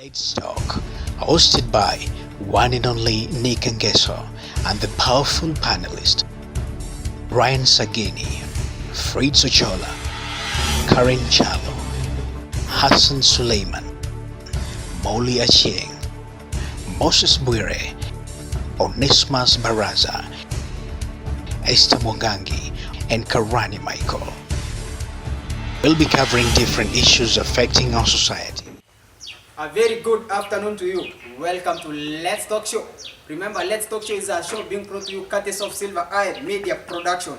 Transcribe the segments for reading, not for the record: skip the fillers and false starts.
Let's Talk, hosted by one and only Nick Ngeso and the powerful panelist Ryan Sagini, Fritz Ochola, Karen Chalo, Hassan Suleiman, Molly Achieng, Moses Bwire, Onesmus Baraza, Esther Mwangangi, and Karani Michael. We'll be covering different issues affecting our society. A very good afternoon to you. Welcome to Let's Talk Show. Remember, Let's Talk Show is a show being brought to you courtesy of Silver Eye Media Production.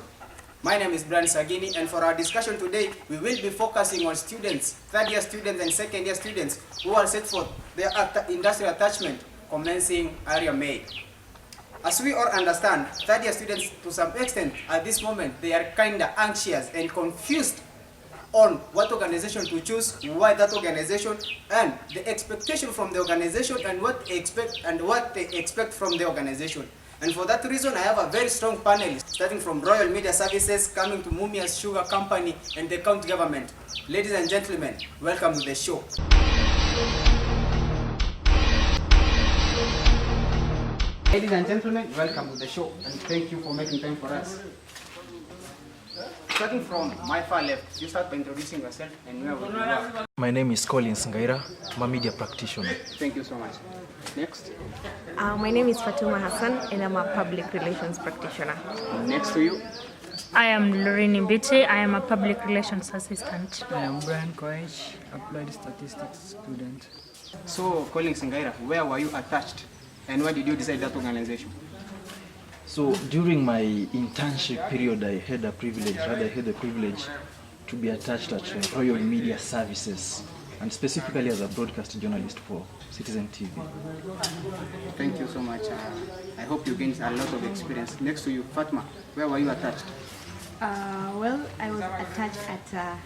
My name is Brian Sagini, and for our discussion today, we will be focusing on students, third-year students and second-year students who are set for their industrial attachment commencing area May. As we all understand, third-year students, to some extent, at this moment, they are kinda anxious and confused on what organization to choose, why that organization, and the expectation from the organization and what they expect from the organization. And for that reason, I have a very strong panel, starting from Royal Media Services, coming to Mumias Sugar Company, and the county government. Ladies and gentlemen, welcome to the show. Ladies and gentlemen, welcome to the show, and thank you for making time for us. Starting from my far left, you start by introducing yourself and where will you work. My name is Collins Ngaira. I'm a media practitioner. Thank you so much. Next. My name is Fatuma Hassan and I'm a public relations practitioner. Next to you. I am Lorraine Mbiti. I am a public relations assistant. I am Brian Koech, applied statistics student. So, Collins Ngaira, where were you attached and why did you decide that organization? So during my internship period, I had the privilege to be attached at Royal Media Services, and specifically as a broadcast journalist for Citizen TV. Thank you so much. I hope you gained a lot of experience. Next to you, Fatma, where were you attached? Well, I was attached at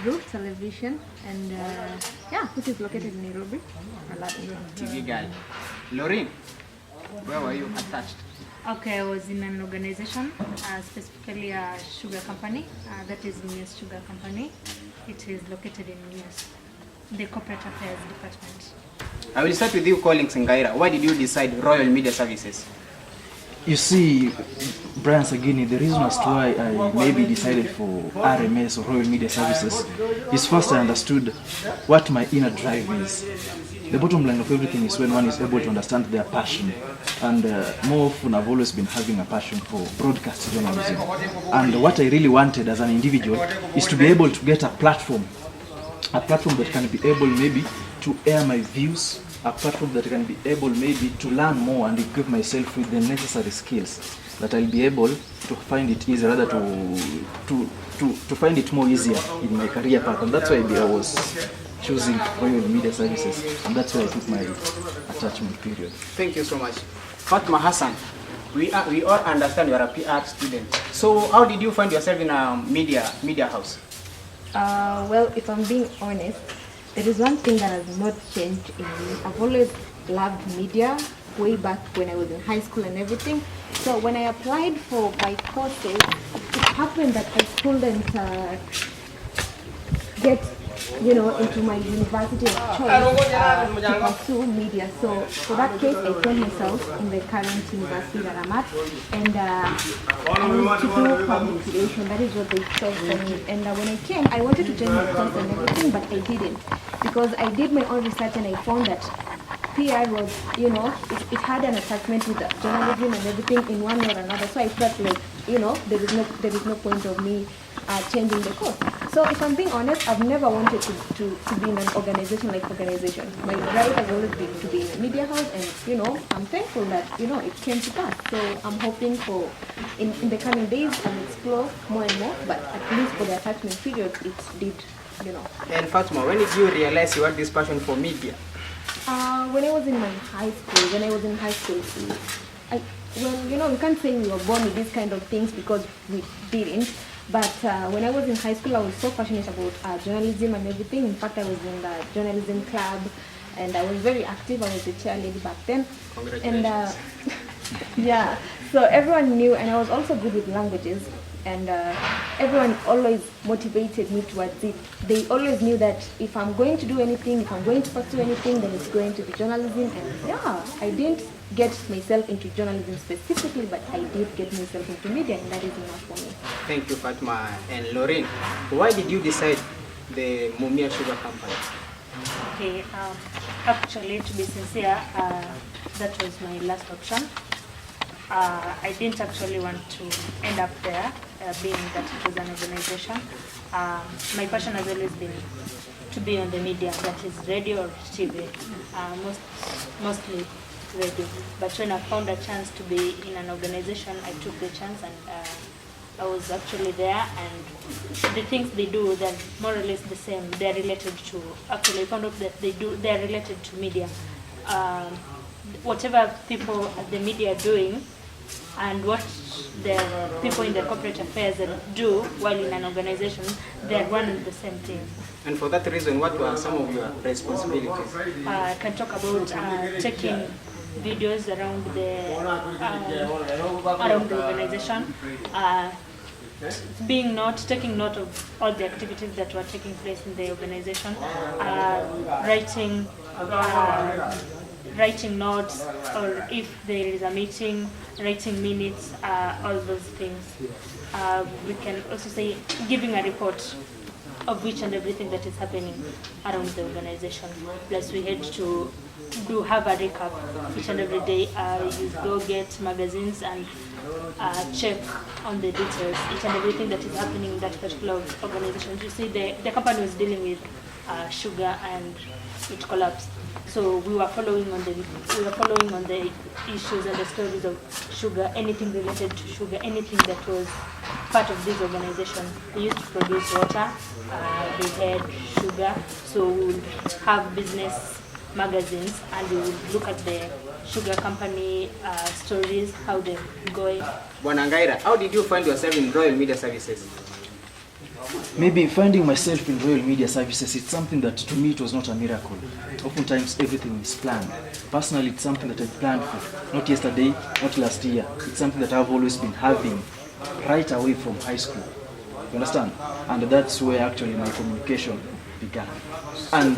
Group Television, and which is located in Nairobi. TV girl. Lorraine, where were you attached? Okay, I was in an organization, specifically a sugar company, that is Mumias Sugar Company. It is located in Mumias, the corporate affairs department. I will start with you, Collins Ngaira. Why did you decide Royal Media Services? You see, Brian Sagini, the reason as to why I maybe decided for RMS or Royal Media Services is first I understood what my inner drive is. The bottom line of everything is when one is able to understand their passion. And more often I've always been having a passion for broadcast journalism. And what I really wanted as an individual is to be able to get a platform that can be able maybe to air my views, a platform that can be able maybe to learn more and equip myself with the necessary skills that I'll be able to find it easier, rather to find it more easier in my career path. And that's why I was choosing Royal Media Services, and that's where I took my attachment period. Thank you so much. Fatma Hassan, we all understand you are a PR student. So how did you find yourself in a media house? Well, if I'm being honest, there is one thing that has not changed in me. I've always loved media, way back when I was in high school and everything. So when I applied for my courses, it happened that I couldn't get into my university of choice to pursue media. So for that case, I told myself in the current university that I'm at, and I need to do public relation. That is what they said for me. And when I came, I wanted to change my course and everything, but I didn't, because I did my own research and I found that PR was, it had an attachment with journalism and everything in one way or another. So I felt like, there is no point of me changing the course. So if I'm being honest, I've never wanted to be in an organization like organization. My drive has always been to be in a media house, and I'm thankful that it came to pass. So I'm hoping for in the coming days I'll explore more and more, but at least for the attachment period it did. And Fatma, when did you realize you had this passion for media? When I was in high school, we can't say we were born with these kind of things because we didn't. But when I was in high school, I was so passionate about journalism and everything. In fact, I was in the journalism club, and I was very active. I was a cheerleader back then. Congratulations. And so everyone knew, and I was also good with languages. and everyone always motivated me towards it. They always knew that if I'm going to do anything, if I'm going to pursue anything, then it's going to be journalism. And yeah, I didn't get myself into journalism specifically, but I did get myself into media, and that is enough for me. Thank you, Fatma. And Lorraine, why did you decide the Mumia Sugar Company? Okay, actually, to be sincere, that was my last option. I didn't actually want to end up there, being that it was an organization. My passion has always been to be on the media, that is radio or TV, mostly radio. But when I found a chance to be in an organization, I took the chance, and I was actually there, and the things they do, they're more or less the same. They're related to, actually I found out that they're related to media. Whatever people at the media are doing, and what the people in the corporate affairs do while in an organization, they're one and the same thing. And for that reason, what were some of your responsibilities? I can talk about taking videos around the organization, taking note of all the activities that were taking place in the organization, writing notes, or if there is a meeting, writing minutes, all those things. We can also say giving a report of each and everything that is happening around the organization. Plus we had to have a recap each and every day. You go get magazines and check on the details, each and everything that is happening in that particular organization. You see, the company was dealing with sugar, and it collapsed. So we were following on the issues and the stories of sugar, anything related to sugar, anything that was part of this organization. They used to produce water, they had sugar, so we would have business magazines, and we would look at the sugar company stories, how they're going. Wanangaira, how did you find yourself in Royal Media Services? Maybe finding myself in Royal Media Services, it's something that to me it was not a miracle. Oftentimes everything is planned. Personally, it's something that I planned for, not yesterday, not last year. It's something that I've always been having right away from high school. You understand? And that's where actually my communication began. And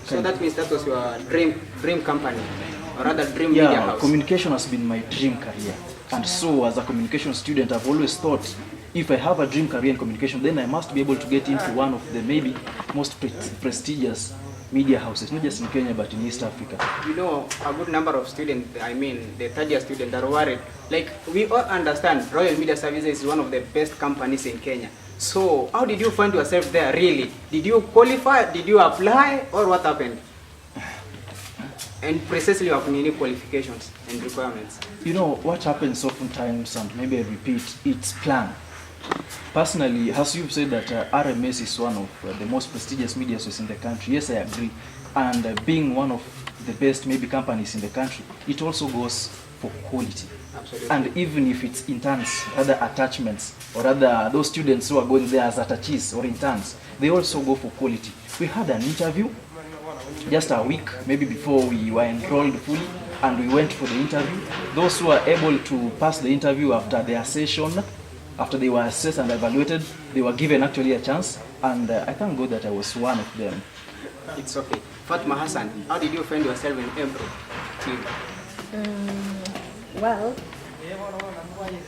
so that means that was your dream company, or rather dream media house? Communication has been my dream career. And so as a communication student, I've always thought, if I have a dream career in communication, then I must be able to get into one of the maybe most prestigious media houses, not just in Kenya, but in East Africa. You know, a good number of students, the third-year students, are worried. Like, we all understand Royal Media Services is one of the best companies in Kenya. So, how did you find yourself there, really? Did you qualify? Did you apply? Or what happened? And precisely your qualifications and requirements. You know, what happens oftentimes, and maybe I repeat, it's planned. Personally, as you've said that RMS is one of the most prestigious media houses in the country, yes, I agree. And being one of the best maybe companies in the country, it also goes for quality. Absolutely. And even if it's interns, other attachments, or other those students who are going there as attaches or interns, they also go for quality. We had an interview just a week maybe before we were enrolled fully, and we went for the interview. Those who were able to pass the interview after their session, after they were assessed and evaluated, they were given actually a chance, and I thank God that I was one of them. It's okay. Fatma Hassan, how did you find yourself in Ebro team? Well,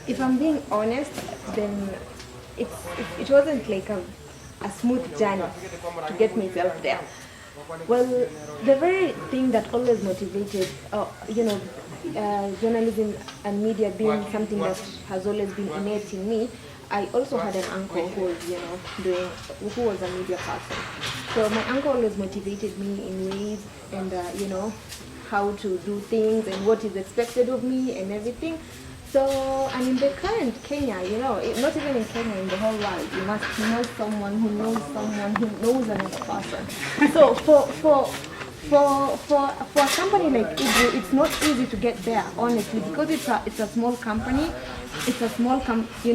if I'm being honest, then it wasn't like a smooth journey to get myself there. Well, the very thing that always motivated, journalism and media being something that has always been innate in me, I also had an uncle who was, who was a media person. So my uncle always motivated me in ways and, how to do things and what is expected of me and everything. So, and in the current Kenya, not even in Kenya, in the whole world, you must know someone who knows another person. So for a company like Ibru, it's not easy to get there, honestly, because it's a small company. It's a small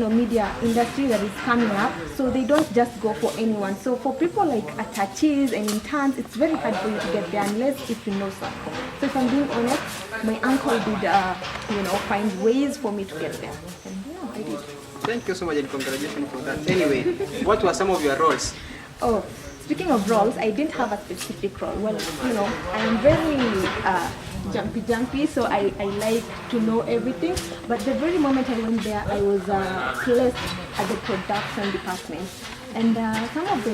media industry that is coming up, so they don't just go for anyone. So for people like attaches and interns, it's very hard for you to get there unless if you know someone. So if I'm being honest, my uncle did find ways for me to get there, and yeah, I did. Thank you so much and congratulations for that. Anyway, what were some of your roles? Oh, speaking of roles, I didn't have a specific role. Well, you know, I'm very jumpy, so I like to know everything. But the very moment I went there, I was placed at the production department. And some of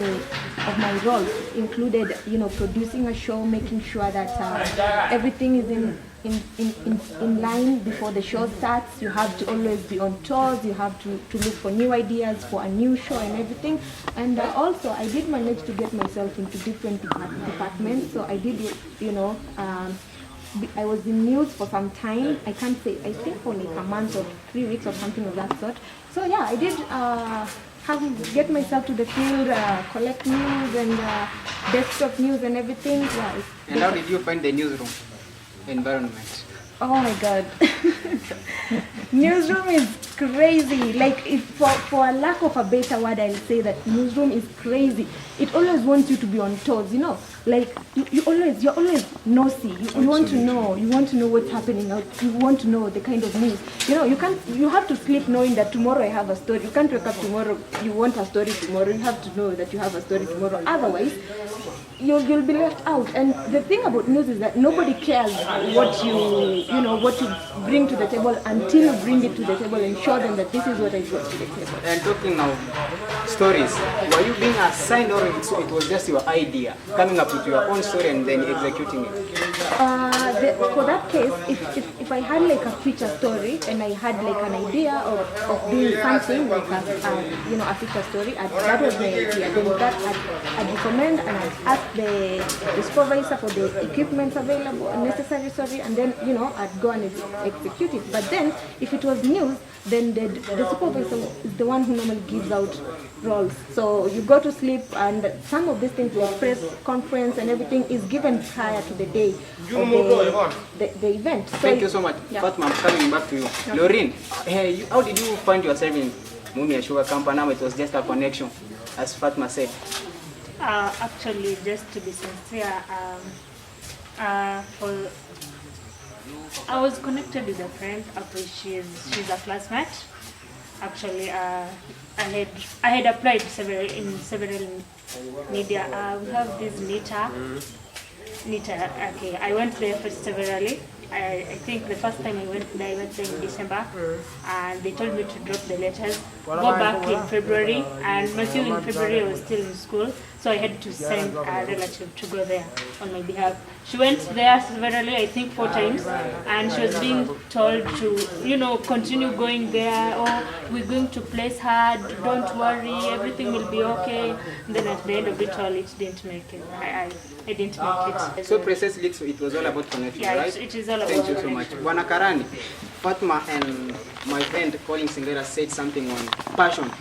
my roles included, you know, producing a show, making sure that everything is in line before the show starts. You have to always be on tours. You have to look for new ideas for a new show and everything. And also, I did manage to get myself into different departments. So I did, you know, I was in news for some time. I can't say, I think for like a month or 3 weeks or something of that sort. So yeah, I did get myself to the field, collect news and desktop news and everything. Yeah. And how did you find the newsroom environment? Oh my God. Newsroom is crazy. Like, for a lack of a better word, I'll say that newsroom is crazy. It always wants you to be on toes, you know. Like, you're always nosy. You want to know what's happening out. You want to know the kind of news. You know, you have to sleep knowing that tomorrow I have a story. You can't wake up tomorrow, you want a story tomorrow. You have to know that you have a story tomorrow. Otherwise, you'll be left out. And the thing about news is that nobody cares what you bring to the table until you bring it to the table and show them that this is what I brought to the table. And talking of stories, were you being assigned or it was just your idea, coming up with your own story and then executing it? For that case, if I had like a feature story and I had like an idea of doing something like a feature story, that was my idea. Then that I'd recommend and I'd ask the supervisor for the equipment available and necessary, and then I'd go and execute it. But then if it was news, then the supervisor is the one who normally gives out roles. So you go to sleep, and some of these things like press conference and everything is given prior to the day of the event. So Thank you so much. Yeah. Fatma, I'm coming back to you. Okay. Laureen, how did you find yourself in Mumia Sugar Company? Now it was just a connection, as Fatma said. Actually, just to be sincere, I was connected with a friend. After she's a classmate. Actually, I had applied in several media. We have this NITA. Okay, I went there for severally. I think the first time I went there in December, and they told me to drop the letters, go back in February, and until in February I was still in school, so I had to send a relative to go there on my behalf. She went there severally, I think 4 times, and she was being told to, continue going there, or we're going to place her, don't worry, everything will be okay. And then at the end of it all, it didn't make it. I didn't make it. So precisely, it was all about connection, Yeah, right? it is all about Thank you so connection. much. Wanakarani, Fatma and my friend Colin Singera said something on passion.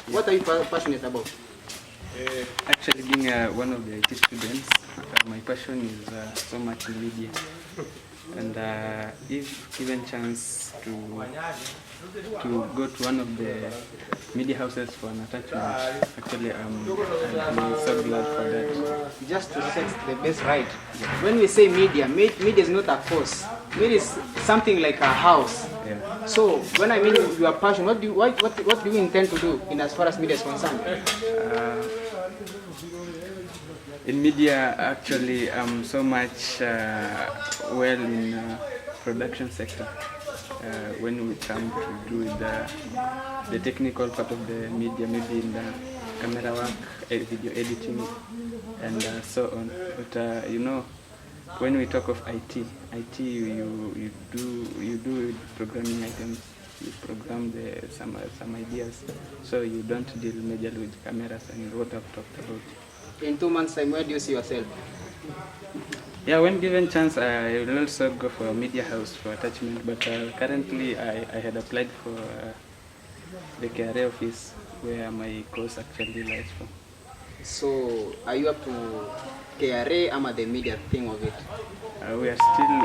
What are you passionate about? Actually, being one of the IT students, my passion is so much in media. And if given chance to go to one of the media houses for an attachment, actually I'm so glad for that. Just to set the base right. When we say media is not a course. Media is something like a house. Yeah. So when I mean your passion, what do you intend to do in as far as media is concerned? In media, actually, I'm so much well in production sector. When we come to do the technical part of the media, maybe in the camera work, video editing, and so on. But when we talk of IT, you do programming items, you program some ideas, so you don't deal majorly with cameras and what I've talked about. In 2 months' time, where do you see yourself? Yeah, when given chance, I will also go for a media house for attachment, but currently I had applied for the KRA office where my course actually lies from. So, are you up to KRA or the media thing of it? We are still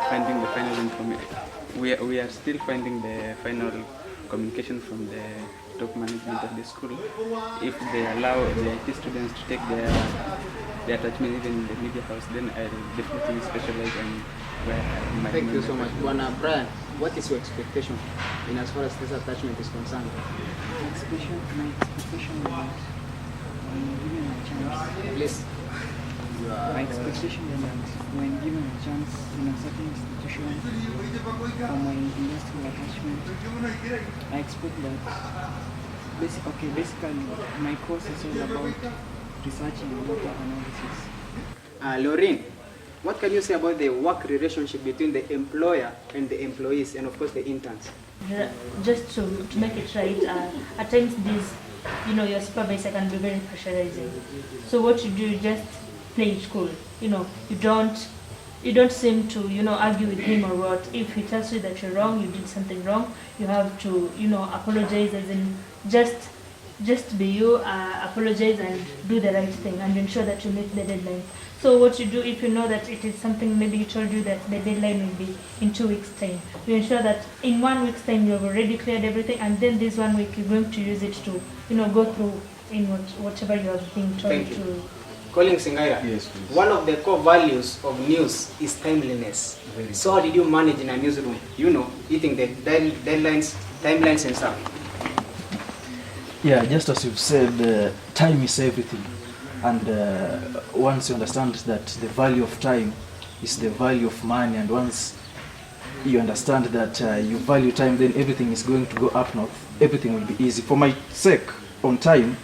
finding the final information. We are still finding the final communication from the top management of the school. If they allow the IT students to take their attachment even in the media house, then I will definitely specialize on where my Thank you so much. Brian, what is your expectation in as far as this attachment is concerned? My expectation is that when given a chance, Please. my expectation is that when given a chance in a certain institution for my industrial attachment, I expect that basically my course is all about researching and data analysis. Laureen, what can you say about the work relationship between the employer and the employees, and of course the interns? Just to make it right, at times these, your supervisor can be very pressurizing. So what you do, you just play it cool. You don't seem to, argue with him or what. If he tells you that you're wrong, you did something wrong, you have to, apologize, as in just be you, apologize and do the right thing and ensure that you meet the deadline. So what you do, if you know that it is something, maybe he told you that the deadline will be in 2 weeks' time, you ensure that in 1 week's time you have already cleared everything, and then this 1 week you're going to use it to, go through in whatever you are being told to. Colin Singaira, Yes, please. one of the core values of news is timeliness. So how did you manage in a newsroom, eating the deadlines, timelines and stuff? Yeah, just as you've said, time is everything. And once you understand that the value of time is the value of money, and once you understand that you value time, then everything is going to go up north. Everything will be easy. For my sake, on time,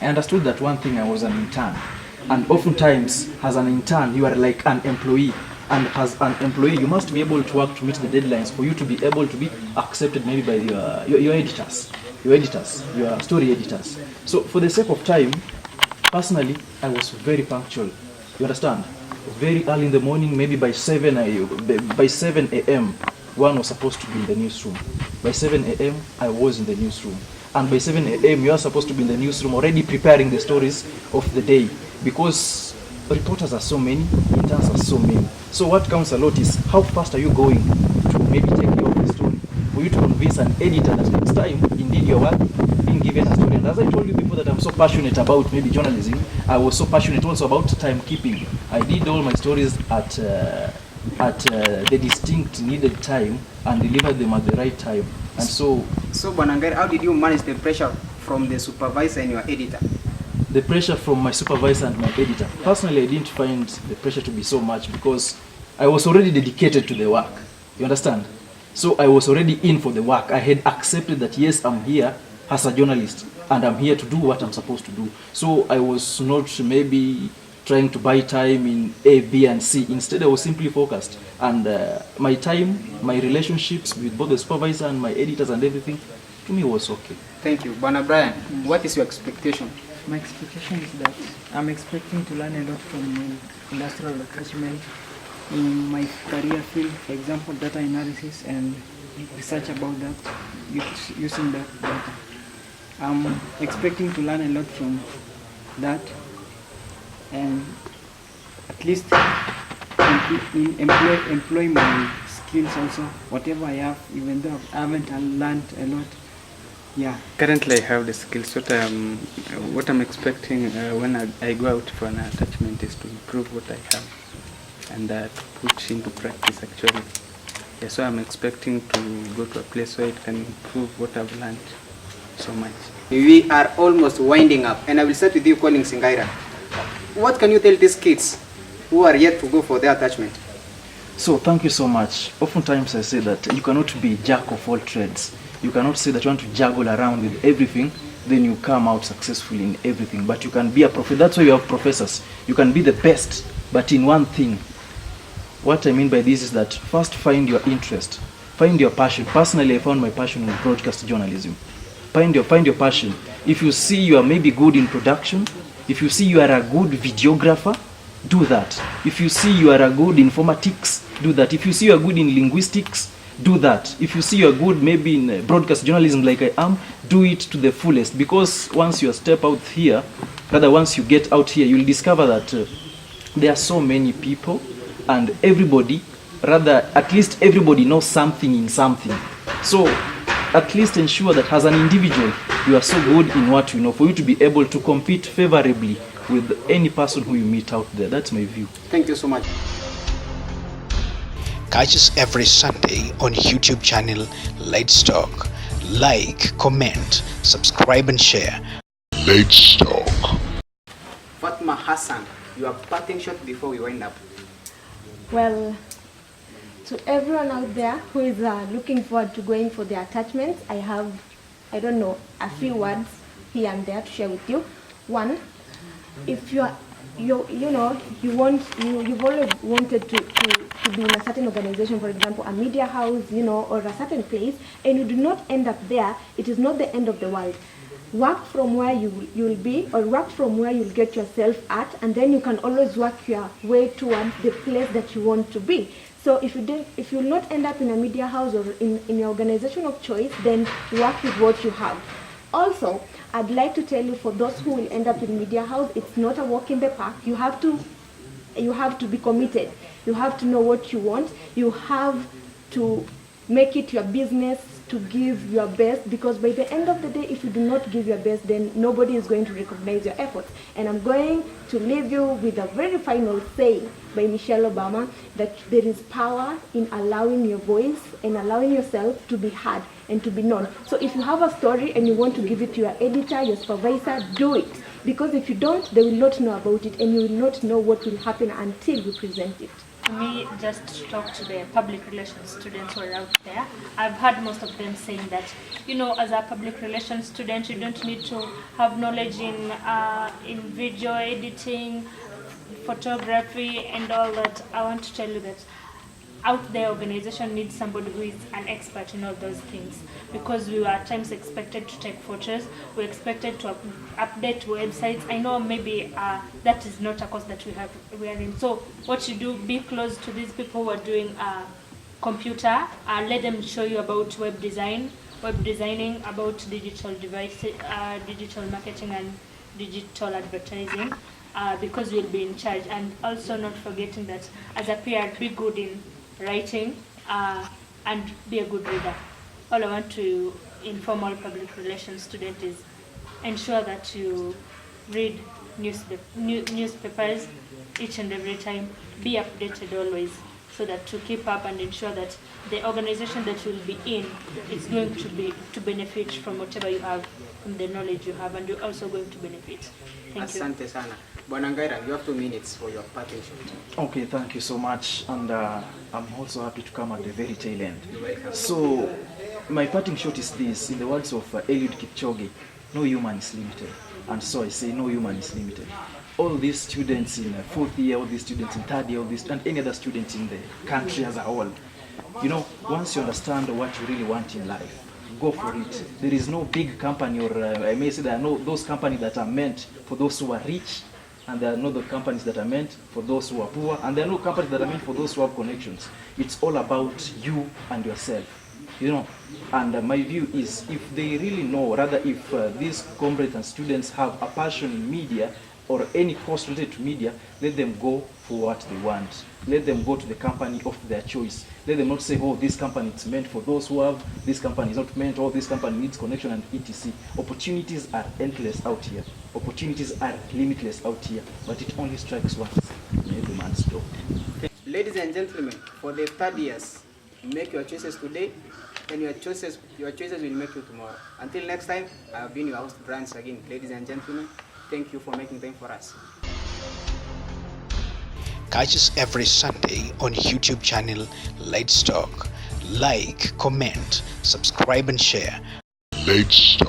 I understood that one thing, I was an intern. And oftentimes, as an intern, you are like an employee. And as an employee, you must be able to work to meet the deadlines for you to be able to be accepted maybe by your editors, your story editors. So for the sake of time, personally, I was very punctual. You understand? Very early in the morning, maybe by 7 a.m., one was supposed to be in the newsroom. By 7 a.m., I was in the newsroom. And by 7 a.m., you are supposed to be in the newsroom already preparing the stories of the day. Because reporters are so many, interns are so many. So what counts a lot is how fast are you going to maybe take care of the story, for you to convince an editor that next time, indeed, you are being given a story. And as I told you before that I'm so passionate about maybe journalism, I was so passionate also about timekeeping. I did all my stories at the distinct needed time and delivered them at the right time. And so Banangai, how did you manage the pressure from the supervisor and your editor? The pressure from my supervisor and my editor. Personally, I didn't find the pressure to be so much because I was already dedicated to the work. You understand? So I was already in for the work. I had accepted that yes, I'm here as a journalist and I'm here to do what I'm supposed to do. So I was not maybe trying to buy time in A, B, and C. Instead, I was simply focused. And my time, my relationships with both the supervisor and my editors and everything, to me was okay. Thank you. Bana Brian, what is your expectation? My expectation is that I'm expecting to learn a lot from my industrial attachment in my career field, for example, data analysis and research about that, using that data. I'm expecting to learn a lot from that, and at least employ my skills also, whatever I have, even though I haven't learned a lot. Yeah. Currently, I have the skills. What I'm expecting when I go out for an attachment is to improve what I have and to put into practice actually. Yeah, so I'm expecting to go to a place where it can improve what I've learned so much. We are almost winding up, and I will start with you, Colin Singaira. What can you tell these kids who are yet to go for their attachment? So thank you so much. Oftentimes I say that you cannot be jack of all trades. You cannot say that you want to juggle around with everything, then you come out successful in everything. But you can be a professor. That's why you have professors. You can be the best, but in one thing. What I mean by this is that first find your interest. Find your passion. Personally, I found my passion in broadcast journalism. Find your passion. If you see you are maybe good in production, if you see you are a good videographer, do that. If you see you are a good informatics, do that. If you see you are good in linguistics, do that. If you see you are good maybe in broadcast journalism like I am, do it to the fullest. Because once you step out here, rather once you get out here, you'll discover that there are so many people, and everybody, rather at least everybody knows something in something. So at least ensure that as an individual, you are so good in what you know for you to be able to compete favorably with any person who you meet out there. That's my view. Thank you so much. Catch us every Sunday on YouTube channel Let's Talk. Like, comment, subscribe and share. Let's Talk. Fatma Hassan, your parting shot before we wind up. Well, to everyone out there who is looking forward to going for their attachments, I have, I don't know, a few words here and there to share with you. One, if you've always wanted to be in a certain organization, for example, a media house, or a certain place, and you do not end up there, it is not the end of the world. Work from where you'll be, or work from where you'll get yourself at, and then you can always work your way towards the place that you want to be. So if you'll not end up in a media house or in your organization of choice, then work with what you have. Also, I'd like to tell you, for those who will end up in media house, it's not a walk in the park. You have to be committed. You have to know what you want. You have to make it your business to give your best, because by the end of the day, if you do not give your best, then nobody is going to recognize your efforts. And I'm going to leave you with a very final saying by Michelle Obama, that there is power in allowing your voice and allowing yourself to be heard and to be known. So if you have a story and you want to give it to your editor, your supervisor, do it. Because if you don't, they will not know about it, and you will not know what will happen until you present it. For me, just to talk to the public relations students who are out there, I've heard most of them saying that, as a public relations student, you don't need to have knowledge in video editing, photography, and all that. I want to tell you that out there, organization needs somebody who is an expert in all those things, because we were at times expected to take photos, we're expected to update websites. I know maybe that is not a course that we are in. So what you do, be close to these people who are doing computer, let them show you about web designing, about digital devices, digital marketing and digital advertising, because you'll be in charge. And also not forgetting that as a peer, be good in writing and be a good reader. All I want to inform all public relations students is ensure that you read newspapers each and every time. Be updated always, so that to keep up and ensure that the organization that you'll be in is going to benefit from whatever you have, from the knowledge you have, and you're also going to benefit. Thank you. Asante sana. Bwana Ngaira, you have 2 minutes for your parting shot. Okay, thank you so much, and I'm also happy to come at the very tail end. So, my parting shot is this: in the words of Eliud Kipchoge, no human is limited. And so I say, no human is limited. All these students in 4th year, all these students in 3rd year, all these, and any other students in the country as a whole, once you understand what you really want in life, go for it. There is no big company, or I may say there are no those companies that are meant for those who are rich, and there are no the companies that are meant for those who are poor, and there are no companies that are meant for those who have connections. It's all about you and yourself, And my view is, if they really know, rather if these comrades and students have a passion in media, or any course related to media, let them go for what they want. Let them go to the company of their choice. Let them not say, oh, this company is meant for those who have, this company is not meant, oh, this company needs connection, and etc. Opportunities are endless out here. Opportunities are limitless out here, but it only strikes once in every man's door. Ladies and gentlemen, for the 3rd years, make your choices today, and your choices will make you tomorrow. Until next time, I have been your host, Brian Sagini. Ladies and gentlemen, thank you for making time for us. Catch us every Sunday on YouTube channel Let's Talk. Like, comment, subscribe and share. Let's Talk.